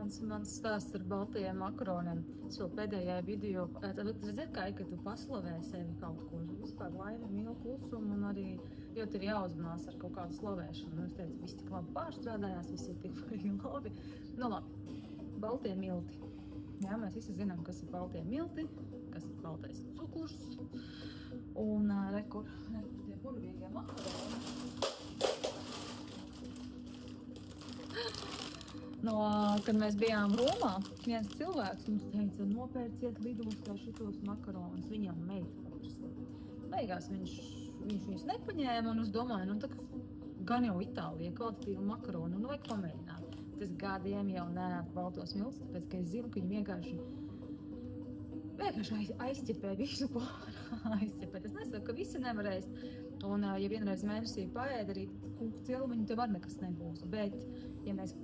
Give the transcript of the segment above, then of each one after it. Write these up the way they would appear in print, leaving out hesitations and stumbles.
mans stāsts ar baltajiem makaroniem. Es vēl pēdējā video, tad redzēt, kā ir, ka tu paslavē sevi kaut ko. Vispār laimi, mīlu, klusumu un arī ļoti ir jāuzmanās ar kaut kādu slavēšanu. Es teicu, viss tik labi pārstrādājās, viss ir tik labi. Nu labi, baltie milti. Jā, mēs visi zinām, kas ir baltie milti, kas ir baltais cukurs. Un rekur tie burvīgie makaroni. Kad mēs bijām Romā, viens cilvēks mums teica, nopērciet lidostā šitos makaronus, viņam meita paprasīja. Beigās viņš viņus nepaņēma, un es domāju, nu tā gan jau Itālija, kvalitatīva makaronu, nu vajag pamēģināt. Tas gadiem jau neētu baltos miltus, tāpēc, ka es zinu, ka viņi vienkārši aizķepē visu, ko aizķepēt. Es nesaku, ka visi nevar ēst, un ja vienreiz mēnesī paēd arī cilmiņu, tev var nekas nebūs, bet ja mēs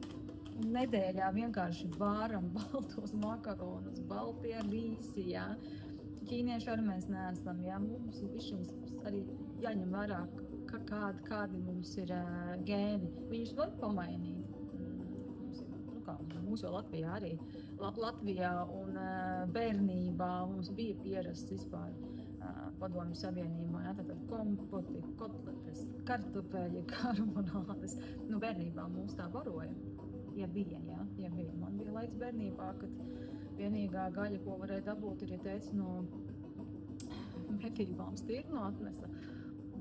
nedēļā vienkārši vāram baltos makaronus, baltie rīsi, jā. Ķīnieši arī mēs neesam, jā. Mums ir višķiņas arī jāņem vērā, kādi mums ir gēni. Viņus var pamainīt. Mums jau Latvijā arī. Latvijā un bērnībā mums bija pierasts vispār Padomju Savienībā, jā. Tātad kompoti, kotletes, kartupeļi, karbonādes. Nu, bērnībā mums tā baroja. Ja bija. Man bija laiks bērnībā, kad vienīgā gaļa, ko varēja dabūt, ir, ja teica, no medībām stirnu atnesa.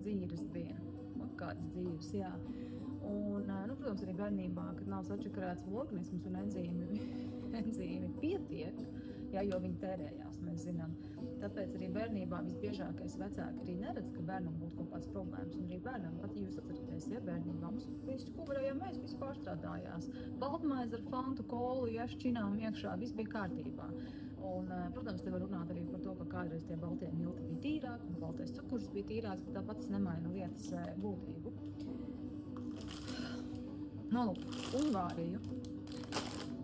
Dzīves bija. Kādas dzīves, jā. Un, protams, arī bērnībā, kad nav sačakarēts organisms un enzīmi pietiek, jā, jo viņi tērējās, mēs zinām. Tāpēc arī bērnībā visbiežākais vecāki arī neredz, ka bērnam būtu kaut kāds problēmas. Un arī bērnam, pat ja jūs atceraties, ja bērnībā mums visu, ko varējām mēs, visu pārstrādājās. Baltmaize ar fantu, kolu, ja šķinām iekšā, viss bija kārtībā. Un, protams, te var runāt arī par to, ka kādreiz tie baltie milti bija tīrāki, un baltais cukurs bija tīrāks, bet tāpat tas nemaina lietas būtību.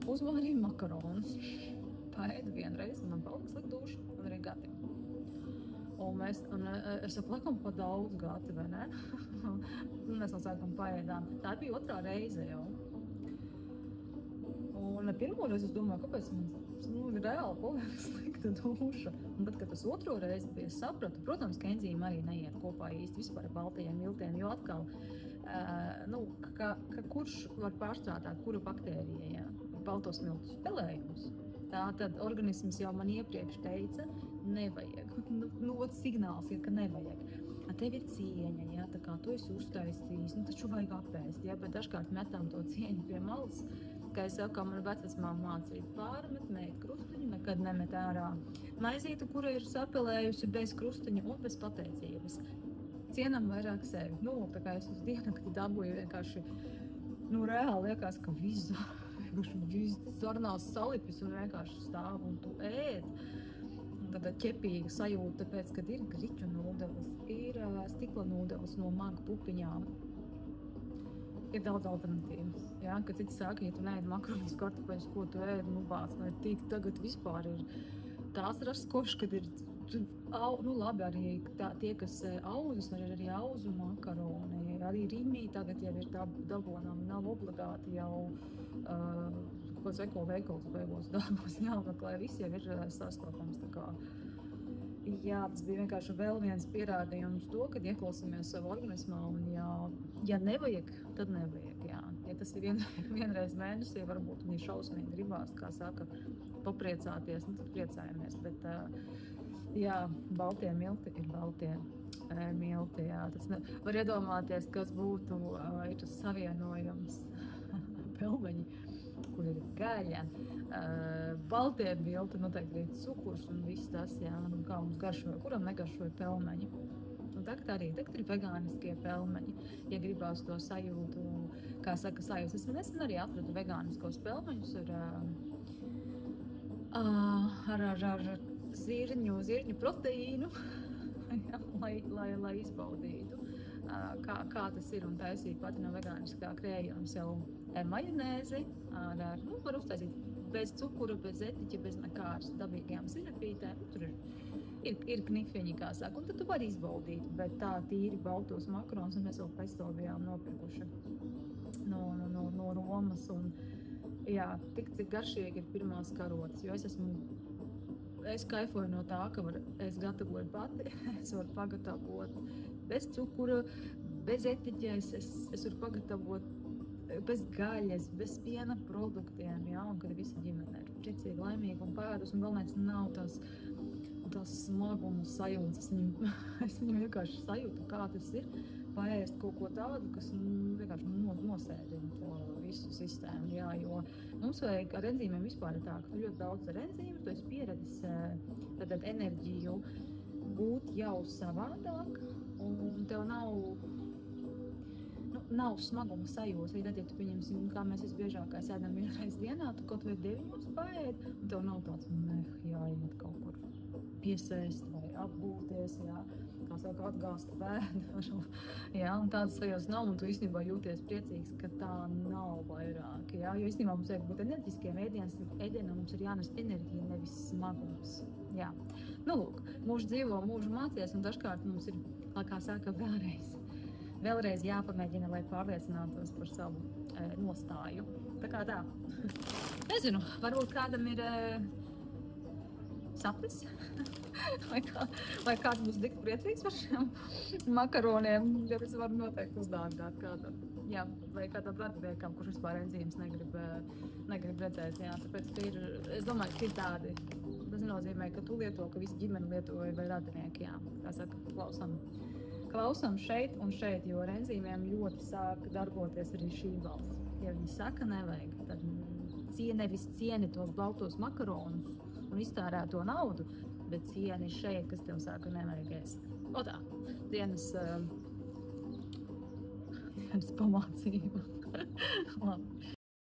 Uzvārīju makaronus. Paēdu vienreiz, un man palika slikt dušu, un arī gati. Un es saku, laikam pa daudz gati, vai ne? Mēs no sākam paēdām. Tā bija otrā reize jau. Un pirmoreiz es domāju, kāpēc man reāli palika slikta duša. Un tad, kad tas otro reizi bija, es sapratu, protams, ka enzīmi arī neiet kopā īsti vispār ar baltajiem miltiem, jo atkal, kurš var pārstrādāt, kura baktērija, jā, baltos miltus spēlējumus. Tātad organisms jau man iepriekš teica, nevajag. Signāls ir, ka nevajag. Tev ir cieņa, jā, tā kā tu esi uztaisījis, taču vajag apēst, jā, bet dažkārt metām to cieņu pie malas, kā es saku, kā man vecvecmāma mācīja, pārmet mēt krustiņu, nekad nemet ārā. Maizīte, kura ir sapelējusi bez krustiņa un bez pateicības. Cienam vairāk sevi. Tā kā es uz diennakti dabūju vienkārši, reāli liekas, ka viss sarnās salipjas un vienkārši stāv un tu ēd. Tāda ķepīga sajūta, tāpēc, kad ir griķu nūdeles, ir stikla nūdeles no maga pupiņām. Ir daudz alternatīvas. Jā, kad citi saka, ja tu neēd makaronus, kartupeļus, ko tu ēd, bāc, vai tik tagad vispār ir tās raskoši, kad ir labi arī tie, kas auzus, arī auzu makaroni, arī rimī tagad jau ir dabonām, nav obligāti jau kāds eko veikals beigos darbos jāmeklē, visi jau ir sastopams. Jā, tas bija vienkārši vēl viens pierādījums to, kad ieklausāmies savu organismā, un ja nevajag, tad nevajag, jā. Ja tas ir vienreiz mēnesī, varbūt viņi šausmīgi gribās, kā saka, papriecāties, tad priecājamies, bet jā, baltie milti ir baltie milti, jā. Tas var iedomāties, kas būtu ir tas savienojums pelmeņi, kur ir gaļa, baltie milti, noteikti arī cukurs un viss tas, jā, kā mums garšoja, kuram negaršoja pelmeņi. Un tagad ir vegāniskie pelmeņi, ja gribās to sajūtu, kā saka sajūtas. Es nesen arī atradu vegāniskos pelmeņus ar zirņu proteīnu, lai izbaudītu, kā tas ir, un taisīt pati no vegāniskā krējuma sev majonēzi, var uztaisīt bez cukura, bez etiķa, bez nekādas dabīgajām sinepītēm. Tur ir knifiņi, kā saka, un tad tu vari izbaudīt, bet tā tīri baltos makaronus, un mēs vēl pesto bijām nopirkuši no Romas, un jā, tik cik garšīgi ir pirmās karotes, jo es kaifoju no tā, ka es gatavoju pati, es varu pagatavot bez cukura, bez etiķēs, es varu pagatavot bez gaļas, bez piena produktiem, jā, un kad visa ģimene ir priecīga, laimīga un pēdus, un galvenais nav tās smaguma sajūtas, es viņu vienkārši sajūtu, kā tas ir, paēst kaut ko tādu, kas vienkārši nosēdina to visu sistēmu, jā, jo mums vajag ar enzīmiem vispār tā, ka tu ļoti daudz ar enzīmu, tu esi pieredzis tad enerģiju gūt jau savādāk, un tev nav smaguma sajūta, vai tad, ja tu pieņemsim, kā mēs visbiežākais ēdam vienreiz dienā, tu kaut vai 9 paēd, un tev nav tāds, jāiet kaut kur piesēst vai apgūties, jā, kā saka, atgāzt vēdu, jā, un tādas sajūtas nav, un tu īstenībā jūties priecīgs, ka tā nav vairāk, jā, jo īstenībā mums vajag būt enerģiskiem ēdienam, mums ir jānes enerģija, nevis smagums, jā. Nu, lūk, mūžu dzīvo, mūžu mācies, un dažkārt mums ir, kā saka, vēlreiz jāpamēģina, lai pārliecinātos par savu nostāju. Tā kā tā. Nezinu, varbūt kādam ir sapnis, vai kāds būs tik priecīgs par šiem makaroniem, ja es varu noteikti uzdāvināt kādam. Jā, vai kādam radiniekam, kurš vispār enzīmes negrib redzēt. Jā, tāpēc, ka es domāju, ka ir tādi. Tas nozīmē, ka tu lieto, ka visi ģimeni lieto vai radinieki, jā. Kā saka, klausam šeit un šeit, jo ar enzīmiem ļoti sāk darboties arī šī balss. Ja viņi saka nevajag, tad nevis cieni tos baltos makaronus un iztērē to naudu, bet cieni šeit, kas tev saka nevajag ēst. O tā, dienas pamācība. Labi.